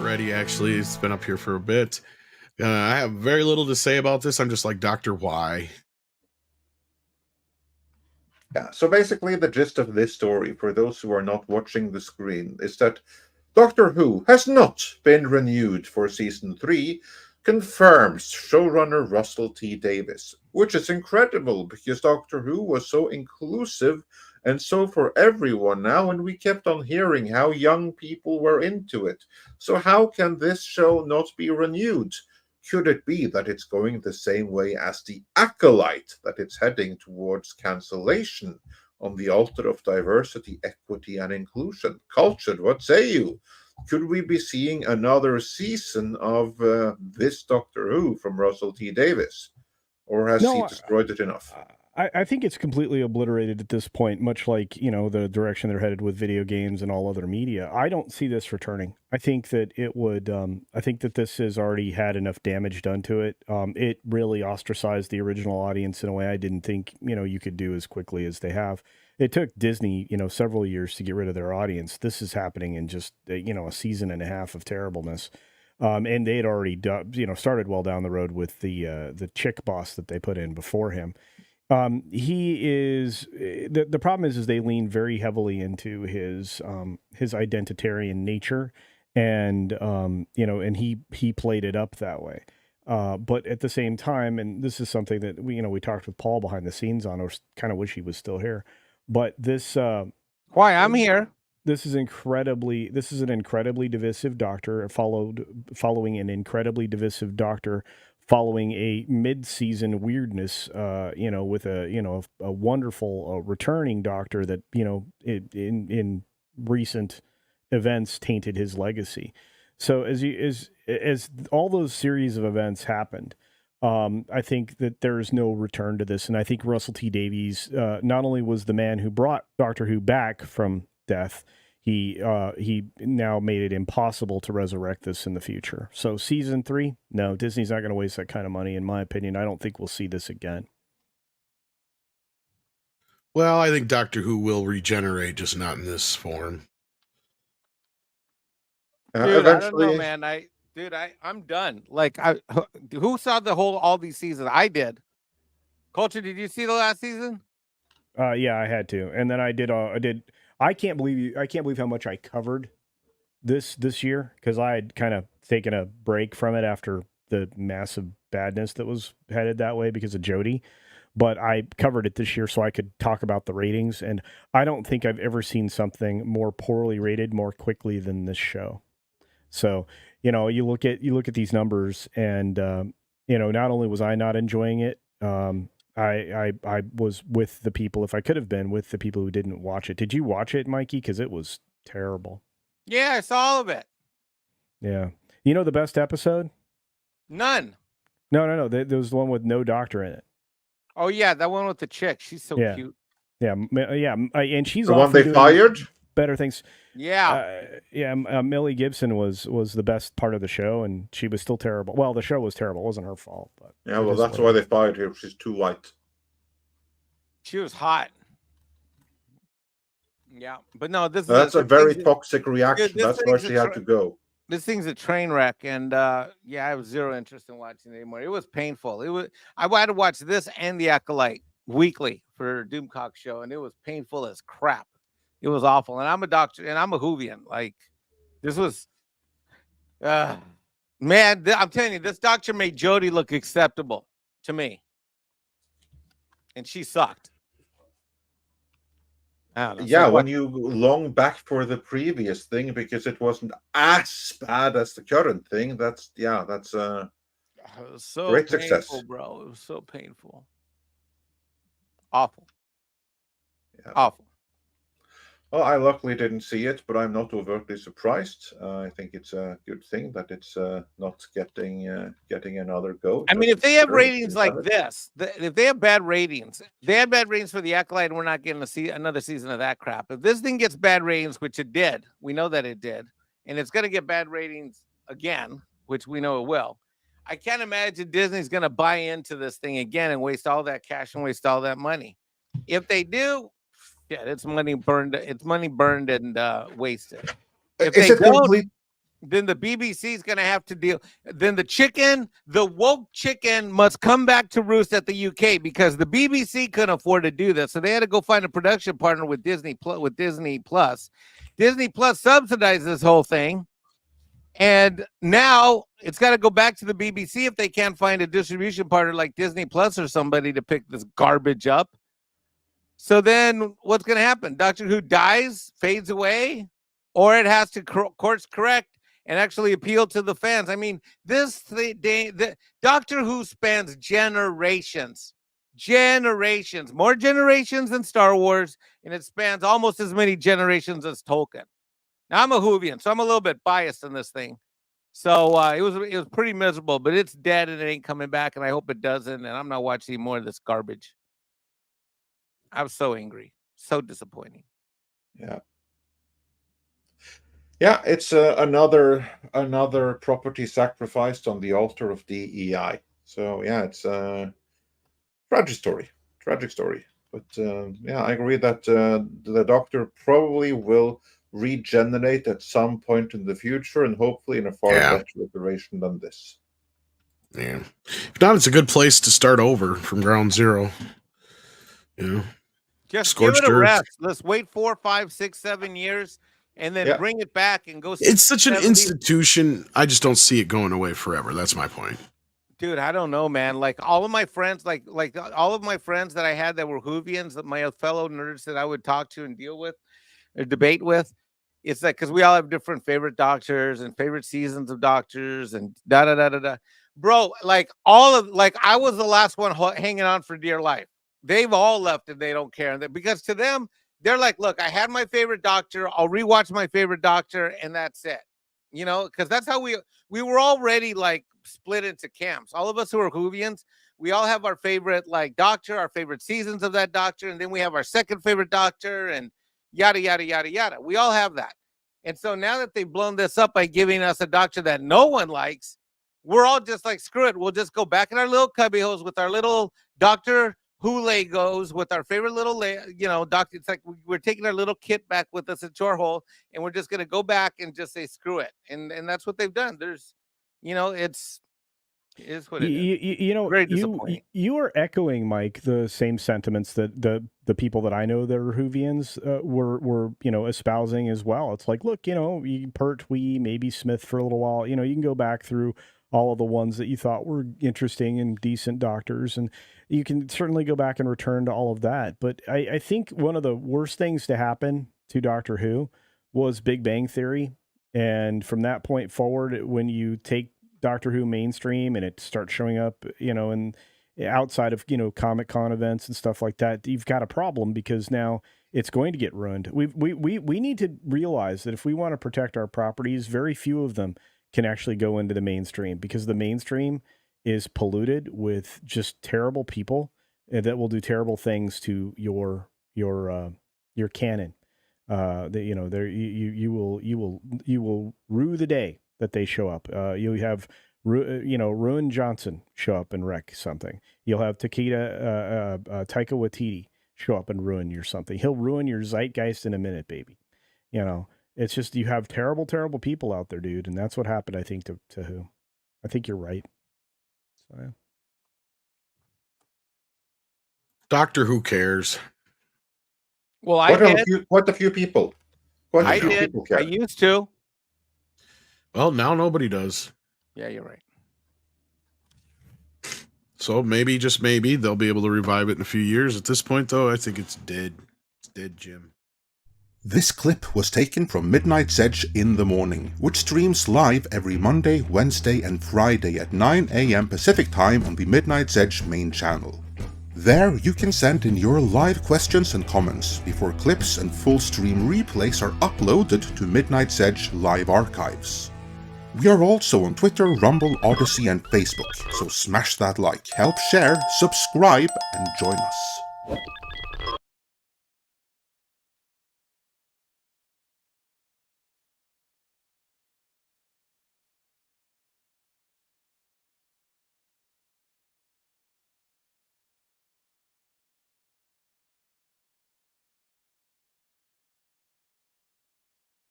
already. Actually, it's been up here for a bit. I have very little to say about this. I'm just like Dr. Why. Yeah, so basically the gist of this story, for those who are not watching the screen, is that Doctor Who has not been renewed for season 3, confirms showrunner Russell T Davies, which is incredible because Doctor Who was so inclusive and so for everyone now, and we kept on hearing how young people were into it. So how can this show not be renewed? Could it be that it's going the same way as The Acolyte, that it's heading towards cancellation on the altar of diversity, equity, and inclusion? Cultured, what say you? Could we be seeing another season of this Doctor Who from Russell T Davies? Or has he destroyed it enough? I think it's completely obliterated at this point, much like, the direction they're headed with video games and all other media. I don't see this returning. I think that it would, I think that this has already had enough damage done to it. It really ostracized the original audience in a way I didn't think, you could do as quickly as they have. It took Disney, several years to get rid of their audience. This is happening in just, a season and a half of terribleness. And they had already, started well down the road with the chick boss that they put in before him. He is the problem is they lean very heavily into his identitarian nature, and and he played it up that way. But at the same time, and this is something that we talked with Paul behind the scenes on, or kind of wish he was still here. But this why I'm here. This is an incredibly divisive Doctor following an incredibly divisive Doctor. Following a mid-season weirdness, with a wonderful returning Doctor that in recent events tainted his legacy. So as all those series of events happened, I think that there is no return to this, and I think Russell T Davies not only was the man who brought Doctor Who back from death. He now made it impossible to resurrect this in the future. So season 3, no, Disney's not going to waste that kind of money. In my opinion, I don't think we'll see this again. Well, I think Doctor Who will regenerate, just not in this form. Dude, eventually... I don't know, man. I'm done. Like, who saw all these seasons? I did. Culture, did you see the last season? Yeah, I had to, and then I did. I can't believe how much I covered this year, because I had kind of taken a break from it after the massive badness that was headed that way because of Jodie. But I covered it this year so I could talk about the ratings, and I don't think I've ever seen something more poorly rated more quickly than this show. So, you look at these numbers, and not only was I not enjoying it, I was with the people, if I could have been with the people who didn't watch it. Did you watch it, Mikey? Because it was terrible. Yeah, I saw all of it. Yeah. You know the best episode? None. No. There was the one with no Doctor in it. Oh, yeah, that one with the chick. She's so cute. Yeah, and she's the one they fired? Better things. Yeah. Millie Gibson was the best part of the show, and she was still terrible. Well, the show was terrible. It wasn't her fault. But yeah, well, that's why they fired her. She's too white. She was hot. Yeah, but no, that's a very toxic reaction. That's why she had to go. This thing's a train wreck, and I have zero interest in watching it anymore. It was painful. I had to watch this and The Acolyte weekly for Doomcock show, and it was painful as crap. It was awful, and I'm a doctor, and I'm a Whovian. Like, this was, man. I'm telling you, this doctor made Jodie look acceptable to me, and she sucked. Yeah, when you long back for the previous thing because it wasn't as bad as the current thing, that's so great painful, success, bro. It was so painful, awful, awful. Well, I luckily didn't see it, but I'm not overtly surprised. I think it's a good thing that it's not getting another go. I mean, if they have ratings like this, if they have bad ratings, they had bad ratings for The Acolyte, and we're not getting to see another season of that crap. If this thing gets bad ratings, which it did, we know that it did, and it's going to get bad ratings again, which we know it will. I can't imagine Disney's going to buy into this thing again and waste all that cash and waste all that money. If they do, yeah, it's money burned. It's money burned and wasted. Is it complete? then the BBC is going to have to deal. Then the woke chicken must come back to roost at the UK because the BBC couldn't afford to do this. So they had to go find a production partner with Disney Plus. Disney Plus subsidized this whole thing. And now it's got to go back to the BBC if they can't find a distribution partner like Disney Plus or somebody to pick this garbage up. So then what's going to happen? Doctor Who dies, fades away, or it has to course correct and actually appeal to the fans. I mean, the Doctor Who spans generations, more generations than Star Wars, and it spans almost as many generations as Tolkien. Now, I'm a Whovian, so I'm a little bit biased in this thing. So it was pretty miserable, but it's dead and it ain't coming back, and I hope it doesn't, and I'm not watching any more of this garbage. I was so angry, so disappointing. Yeah, it's another property sacrificed on the altar of DEI. So yeah, it's a tragic story. But yeah, I agree that the Doctor probably will regenerate at some point in the future, and hopefully in a far better iteration than this. Yeah, if not, it's a good place to start over from ground zero. Just give it a rest. Let's wait 4, 5, 6, 7 years, and then bring it back and go. It's such an institution. I just don't see it going away forever. That's my point. Dude, I don't know, man. Like all of my friends, like all of my friends that I had that were Whovians, that my fellow nerds that I would talk to and deal with or debate with, it's like because we all have different favorite Doctors and favorite seasons of Doctors and da. Bro, like I was the last one hanging on for dear life. They've all left and they don't care. Because to them, they're like, look, I had my favorite Doctor. I'll rewatch my favorite Doctor, and that's it. Because that's how we were already like split into camps. All of us who are Whovians, we all have our favorite like Doctor, our favorite seasons of that Doctor, and then we have our second favorite Doctor, and yada, yada, yada, yada. We all have that. And so now that they've blown this up by giving us a Doctor that no one likes, we're all just like, screw it. We'll just go back in our little cubbyholes with our little Doctor Who Legos with our favorite little, Doctor. It's like we're taking our little kit back with us at your hole, and we're just going to go back and just say, screw it. And that's what they've done. There's, it is what it is. Very disappointing. You are echoing, Mike, the same sentiments that the people that I know that are Whovians were espousing as well. It's like, look, Pertwee, maybe Smith for a little while. You can go back through all of the ones that you thought were interesting and decent Doctors, and you can certainly go back and return to all of that. But I think one of the worst things to happen to Doctor Who was Big Bang Theory. And from that point forward, when you take Doctor Who mainstream and it starts showing up, and outside of, Comic-Con events and stuff like that, you've got a problem because now it's going to get ruined. We need to realize that if we want to protect our properties, very few of them can actually go into the mainstream because the mainstream is polluted with just terrible people that will do terrible things to your canon. You will rue the day that they show up. You'll have Ruin Johnson show up and wreck something. You'll have Taika Waititi show up and ruin your something. He'll ruin your zeitgeist in a minute, baby. It's just you have terrible, terrible people out there, dude, and that's what happened. I think to Who. I think you're right. So, yeah. Doctor Who cares? Well, I did. Quite a few people. I did. I used to. Well, now nobody does. Yeah, you're right. So maybe, just maybe, they'll be able to revive it in a few years. At this point, though, I think it's dead. It's dead, Jim. This clip was taken from Midnight's Edge in the Morning, which streams live every Monday, Wednesday, and Friday at 9 a.m. Pacific Time on the Midnight's Edge main channel. There, you can send in your live questions and comments before clips and full stream replays are uploaded to Midnight's Edge live archives. We are also on Twitter, Rumble, Odyssey, and Facebook, so smash that like, help share, subscribe, and join us.